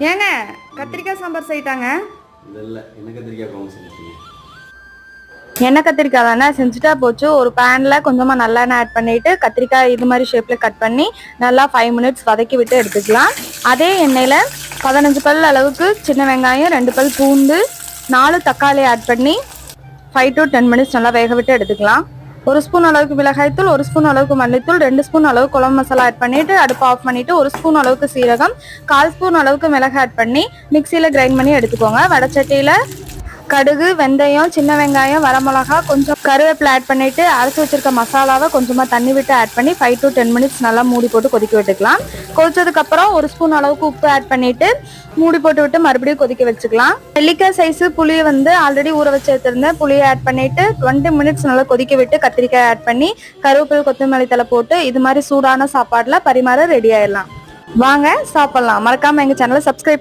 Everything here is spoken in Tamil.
ஏங்க கத்திரிக்காய் சாம்பார் செய்யிட்டாங்க. எண்ணெய் கத்திரிக்காய் தானே செஞ்சுட்டா போச்சு. ஒரு பேன்ல கொஞ்சமா நல்லெண்ணெய் ஆட் பண்ணிட்டு கத்திரிக்காய் இது மாதிரி ஷேப்ல கட் பண்ணி நல்லா 5 மினிட்ஸ் வதக்கி விட்டு எடுத்துக்கலாம். அதே எண்ணெயில 15 பல் அளவுக்கு சின்ன வெங்காயம், 2 பல் பூண்டு, 4 தக்காளி ஆட் பண்ணி 5 to 10 மினிட்ஸ் நல்லா வேக விட்டு எடுத்துக்கலாம். 1 ஸ்பூன் அளவுக்கு மிளகாய்த்தூள், 1 ஸ்பூன் அளவுக்கு மல்லித்தூள், 2 ஸ்பூன் அளவுக்கு குழம்பு மசாலா ஆட் பண்ணிட்டு அடுப்பு ஆஃப் பண்ணிட்டு 1 ஸ்பூன் அளவுக்கு சீரகம், 1/4 ஸ்பூன் அளவுக்கு மிளகு ஆட் பண்ணி மிக்சியில கிரைண்ட் பண்ணி எடுத்துக்கோங்க. வடச்சட்டியில கடுகு, வெந்தயம், சின்ன வெங்காயம், வரமிளகா, கொஞ்சம் கருவேப்பிலை ஆட் பண்ணிட்டு அரைச்சி வச்சிருக்க மசாலாவை கொஞ்சமா தண்ணி விட்டு ஆட் பண்ணி 5 to 10 மினிட்ஸ் நல்லா மூடி போட்டு கொதிக்க விட்டுக்கலாம். கொதிச்சதுக்கு அப்புறம் 1 ஸ்பூன் அளவுக்கு உப்பு ஆட் பண்ணிட்டு மூடி போட்டு விட்டு மறுபடியும் கொதிக்க வச்சுக்கலாம். நெல்லிக்காய் சைஸ் புளியை ஆல்ரெடி ஊற வச்சு எடுத்திருந்தேன். புளியை ஆட் பண்ணிட்டு 20 மினிட்ஸ் நல்லா கொதிக்க விட்டு கத்திரிக்காய் ஆட் பண்ணி கருவேப்பிலை, கொத்தமல்லி தழை போட்டு இது மாதிரி சூடான சாப்பாடுல பரிமாற ரெடி ஆயிடலாம். வாங்க சாப்பிடலாம். மறக்காம எங்க சேனலை சப்ஸ்கிரைப்